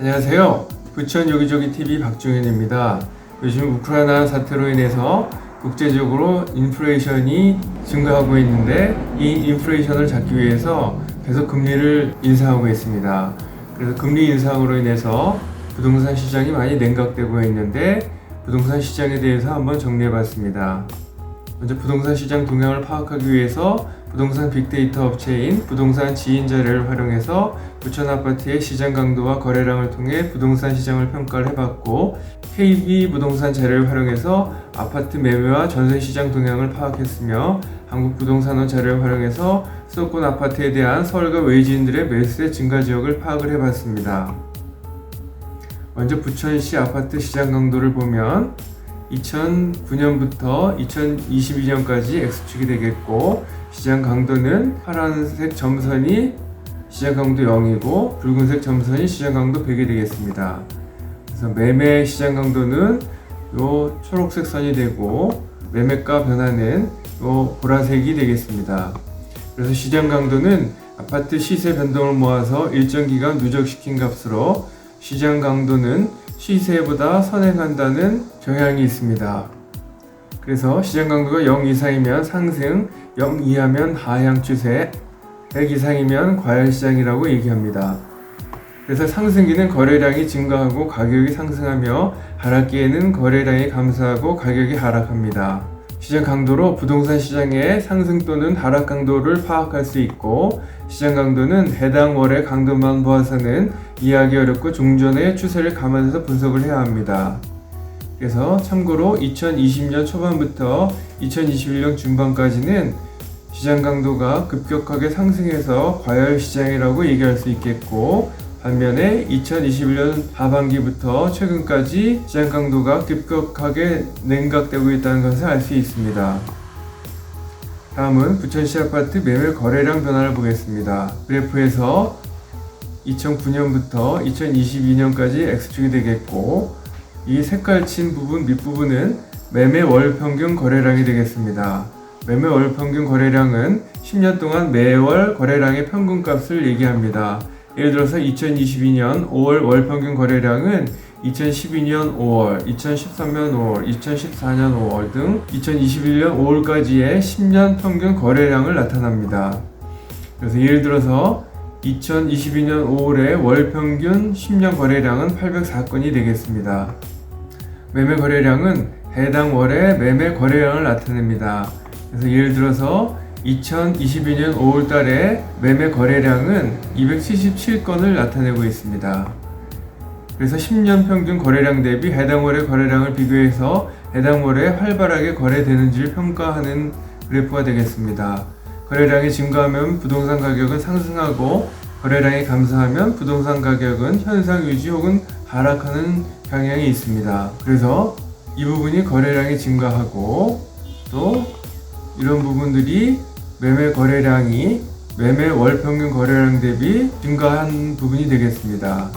안녕하세요. 부천 여기저기 TV 박종현입니다. 요즘 우크라이나 사태로 인해서 국제적으로 인플레이션이 증가하고 있는데 이 인플레이션을 잡기 위해서 계속 금리를 인상하고 있습니다. 그래서 금리 인상으로 인해서 부동산 시장이 많이 냉각되고 있는데 부동산 시장에 대해서 한번 정리해 봤습니다. 먼저 부동산 시장 동향을 파악하기 위해서 부동산 빅데이터 업체인 부동산 지인 자료를 활용해서 부천 아파트의 시장 강도와 거래량을 통해 부동산 시장을 평가를 해봤고, KB 부동산 자료를 활용해서 아파트 매매와 전세 시장 동향을 파악했으며, 한국부동산원 자료를 활용해서 수도권 아파트에 대한 서울과 외지인들의 매수세 증가 지역을 파악을 해봤습니다. 먼저 부천시 아파트 시장 강도를 보면 2009년부터 2022년까지 X축이 되겠고, 시장 강도는 파란색 점선이 시장 강도 0이고 붉은색 점선이 시장 강도 100이 되겠습니다. 그래서 매매 시장 강도는 요 초록색 선이 되고 매매가 변화는 요 보라색이 되겠습니다. 그래서 시장 강도는 아파트 시세 변동을 모아서 일정 기간 누적시킨 값으로 시장 강도는 시세보다 선행한다는 경향이 있습니다. 그래서 시장 강도가 0 이상이면 상승, 0 이하면 하향 추세, 100 이상이면 과열시장이라고 얘기합니다. 그래서 상승기는 거래량이 증가하고 가격이 상승하며, 하락기에는 거래량이 감소하고 가격이 하락합니다. 시장 강도로 부동산 시장의 상승 또는 하락 강도를 파악할 수 있고, 시장 강도는 해당 월의 강도만 보아서는 이해하기 어렵고 종전의 추세를 감안해서 분석을 해야 합니다. 그래서 참고로 2020년 초반부터 2021년 중반까지는 시장 강도가 급격하게 상승해서 과열시장이라고 얘기할 수 있겠고, 반면에 2021년 하반기부터 최근까지 시장 강도가 급격하게 냉각되고 있다는 것을 알 수 있습니다. 다음은 부천시 아파트 매매 거래량 변화를 보겠습니다. 그래프에서 2009년부터 2022년까지 X축이 되겠고, 이 색깔 친 부분 밑부분은 매매 월 평균 거래량이 되겠습니다. 매매 월 평균 거래량은 10년 동안 매월 거래량의 평균값을 얘기합니다. 예를 들어서 2022년 5월 월 평균 거래량은 2012년 5월, 2013년 5월, 2014년 5월 등 2021년 5월까지의 10년 평균 거래량을 나타납니다. 그래서 예를 들어서 2022년 5월의 월 평균 10년 거래량은 804건이 되겠습니다. 매매 거래량은 해당 월의 매매 거래량을 나타냅니다. 그래서 예를 들어서 2022년 5월 달에 매매 거래량은 277건을 나타내고 있습니다. 그래서 10년 평균 거래량 대비 해당 월의 거래량을 비교해서 해당 월에 활발하게 거래되는지를 평가하는 그래프가 되겠습니다. 거래량이 증가하면 부동산 가격은 상승하고, 거래량이 감소하면 부동산 가격은 현상 유지 혹은 하락하는 경향이 있습니다. 그래서 이 부분이 거래량이 증가하고, 또 이런 부분들이 매매 거래량이 매매 월 평균 거래량 대비 증가한 부분이 되겠습니다.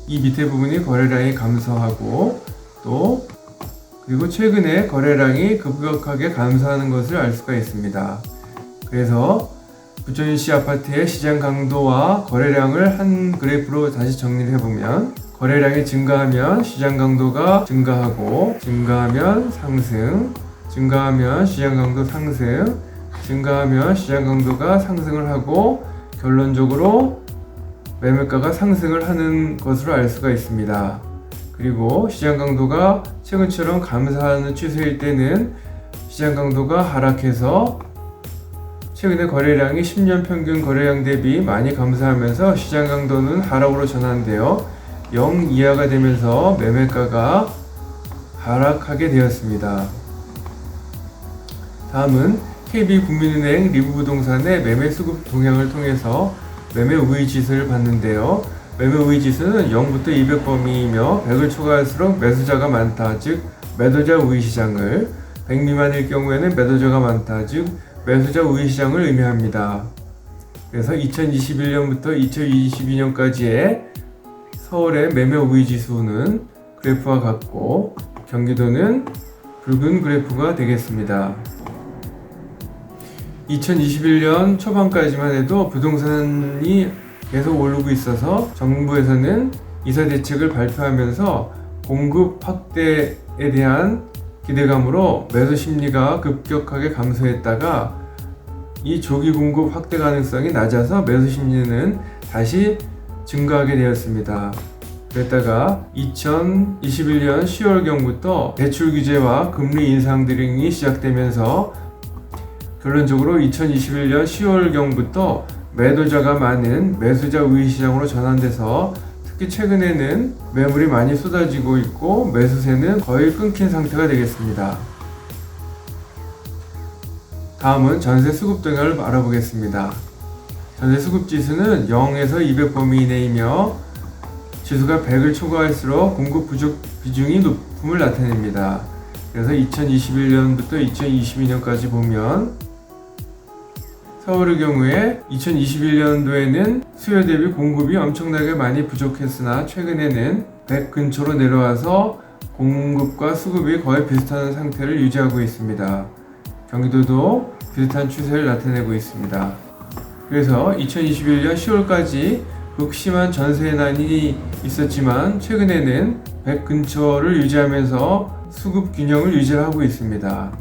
이 밑에 부분이 거래량이 감소하고, 또 그리고 최근에 거래량이 급격하게 감소하는 것을 알 수가 있습니다. 그래서 부천시 아파트의 시장 강도와 거래량을 한 그래프로 다시 정리를 해보면, 거래량이 증가하면 시장 강도가 증가하고, 증가하면 상승, 증가하면 시장 강도 상승, 증가하면 시장 강도가 상승을 하고, 결론적으로 매매가가 상승을 하는 것으로 알 수가 있습니다. 그리고 시장 강도가 최근처럼 감소하는 추세일 때는 시장 강도가 하락해서 최근에 거래량이 10년 평균 거래량 대비 많이 감소하면서 시장 강도는 하락으로 전환되어 0 이하가 되면서 매매가가 하락하게 되었습니다. 다음은 KB국민은행 리브부동산의 매매 수급 동향을 통해서 매매 우위 지수를 봤는데요. 매매 우위 지수는 0부터 200 범위이며 100을 초과할수록 매수자가 많다, 즉 매도자 우위 시장을, 100 미만일 경우에는 매도자가 많다, 즉 매수자 우위 시장을 의미합니다. 그래서 2021년부터 2022년까지의 서울의 매매 우위 지수는 그래프와 같고, 경기도는 붉은 그래프가 되겠습니다. 2021년 초반까지만 해도 부동산이 계속 오르고 있어서 정부에서는 이사 대책을 발표하면서 공급 확대에 대한 기대감으로 매수 심리가 급격하게 감소했다가 이 조기 공급 확대 가능성이 낮아서 매수 심리는 다시 증가하게 되었습니다. 그랬다가 2021년 10월경부터 대출 규제와 금리 인상 등이 시작되면서 결론적으로 2021년 10월경부터 매도자가 많은 매수자 우위 시장으로 전환돼서 특히 최근에는 매물이 많이 쏟아지고 있고 매수세는 거의 끊긴 상태가 되겠습니다. 다음은 전세 수급 동향을 알아보겠습니다. 전세 수급 지수는 0에서 200 범위 이내이며 지수가 100을 초과할수록 공급 부족 비중이 높음을 나타냅니다. 그래서 2021년부터 2022년까지 보면 서울의 경우에 2021년도에는 수요 대비 공급이 엄청나게 많이 부족했으나 최근에는 100 근처로 내려와서 공급과 수급이 거의 비슷한 상태를 유지하고 있습니다. 경기도도 비슷한 추세를 나타내고 있습니다. 그래서 2021년 10월까지 극심한 전세난이 있었지만 최근에는 100 근처를 유지하면서 수급 균형을 유지하고 있습니다.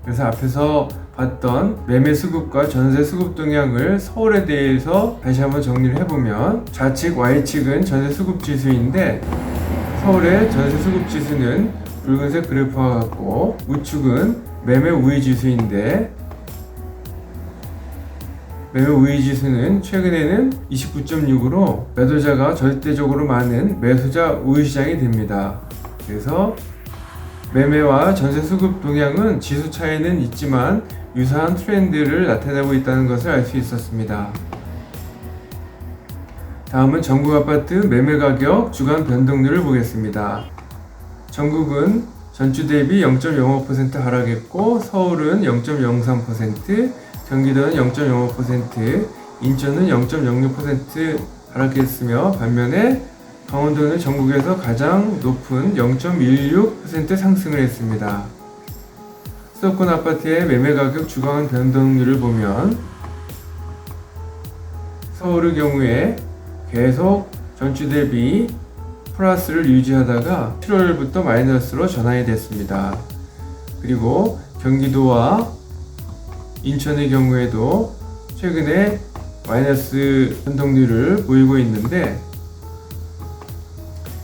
그래서 앞에서 봤던 매매 수급과 전세 수급 동향을 서울에 대해서 다시 한번 정리를 해보면 좌측 Y축은 전세 수급 지수인데 서울의 전세 수급 지수는 붉은색 그래프와 같고 우측은 매매 우위 지수인데 매매 우위 지수는 최근에는 29.6으로 매도자가 절대적으로 많은 매수자 우위 시장이 됩니다. 그래서 매매와 전세 수급 동향은 지수 차이는 있지만 유사한 트렌드를 나타내고 있다는 것을 알 수 있었습니다. 다음은 전국 아파트 매매 가격 주간 변동률을 보겠습니다. 전국은 전주 대비 0.05% 하락했고 서울은 0.03%, 경기도는 0.05%, 인천은 0.06% 하락했으며 반면에 강원도는 전국에서 가장 높은 0.16% 상승을 했습니다. 수도권 아파트의 매매 가격 주간 변동률을 보면 서울의 경우에 계속 전주 대비 플러스를 유지하다가 7월부터 마이너스로 전환이 됐습니다. 그리고 경기도와 인천의 경우에도 최근에 마이너스 변동률을 보이고 있는데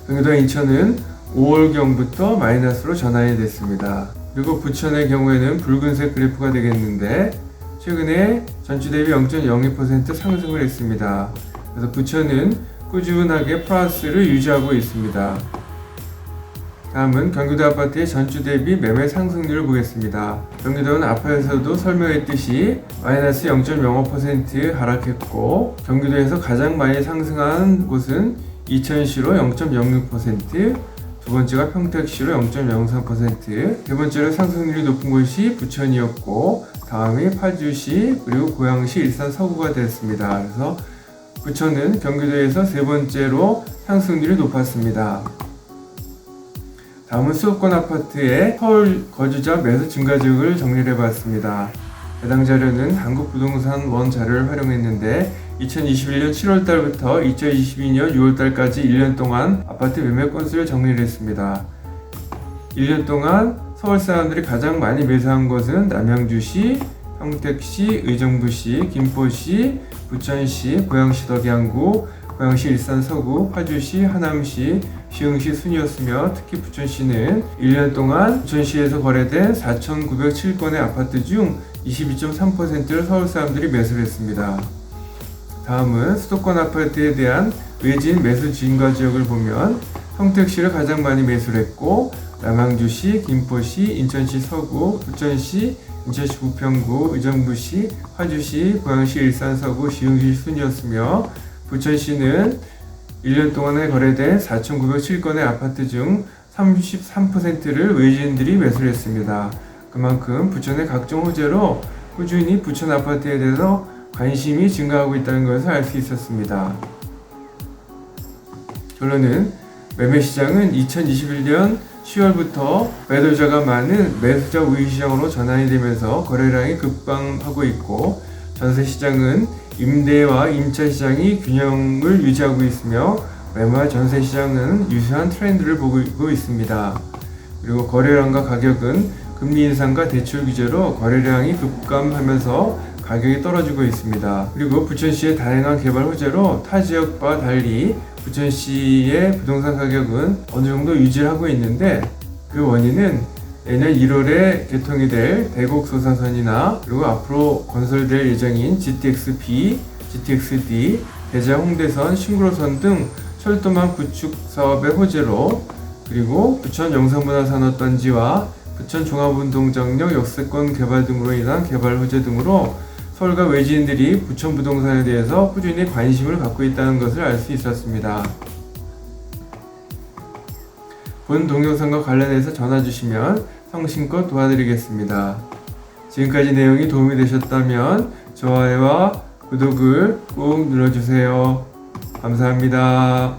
경기도와 인천은 5월경부터 마이너스로 전환이 됐습니다. 그리고 부천의 경우에는 붉은색 그래프가 되겠는데 최근에 전주 대비 0.02% 상승을 했습니다. 그래서 부천은 꾸준하게 플러스를 유지하고 있습니다. 다음은 경기도 아파트의 전주 대비 매매 상승률을 보겠습니다. 경기도는 앞에서도 설명했듯이 마이너스 0.05% 하락했고 경기도에서 가장 많이 상승한 곳은 이천시로 0.06%, 두 번째가 평택시로 0.03%, 세 번째로 상승률이 높은 곳이 부천이었고 다음이 파주시 그리고 고양시, 일산, 서구가 됐습니다. 그래서 부천은 경기도에서 세 번째로 상승률이 높았습니다. 다음은 수도권 아파트의 서울 거주자 매수 증가 지역을 정리를 해봤습니다. 해당 자료는 한국부동산원 자료를 활용했는데 2021년 7월달부터 2022년 6월달까지 1년 동안 아파트 매매 건수를 정리를 했습니다. 1년 동안 서울 사람들이 가장 많이 매수한 곳은 남양주시, 평택시, 의정부시, 김포시, 부천시, 고양시 덕양구, 고양시 일산 서구, 파주시, 하남시, 시흥시 순이었으며 특히 부천시는 1년 동안 부천시에서 거래된 4,907건의 아파트 중 22.3%를 서울 사람들이 매수를 했습니다. 다음은 수도권 아파트에 대한 외진 매수 증가 지역을 보면 평택시를 가장 많이 매수를 했고 남양주시, 김포시, 인천시 서구, 부천시, 인천시 부평구, 의정부시, 파주시, 고양시 일산 서구, 시흥시 순이었으며 부천시는 1년 동안에 거래된 4,907건의 아파트 중 33%를 외지인들이 매수를 했습니다. 그만큼 부천의 각종 호재로 꾸준히 부천 아파트에 대해서 관심이 증가하고 있다는 것을 알 수 있었습니다. 결론은 매매 시장은 2021년 10월부터 매도자가 많은 매수자 우위 시장으로 전환이 되면서 거래량이 급감하고 있고 전세 시장은 임대와 임차 시장이 균형을 유지하고 있으며 매물 전세 시장은 유사한 트렌드를 보이고 있습니다. 그리고 거래량과 가격은 금리 인상과 대출 규제로 거래량이 급감하면서 가격이 떨어지고 있습니다. 그리고 부천시의 다양한 개발 호재로 타 지역과 달리 부천시의 부동산 가격은 어느 정도 유지를 하고 있는데, 그 원인은 내년 1월에 개통이 될 대곡소사선이나 그리고 앞으로 건설될 예정인 GTX-B, GTX-D, 대장 홍대선, 신구로선 등 철도망 구축 사업의 호재로, 그리고 부천 영상문화산업단지와 부천 종합운동장역 역세권 개발 등으로 인한 개발 호재 등으로 서울과 외지인들이 부천 부동산에 대해서 꾸준히 관심을 갖고 있다는 것을 알 수 있었습니다. 본 동영상과 관련해서 전화 주시면 성심껏 도와드리겠습니다. 지금까지 내용이 도움이 되셨다면 좋아요와 구독을 꼭 눌러주세요. 감사합니다.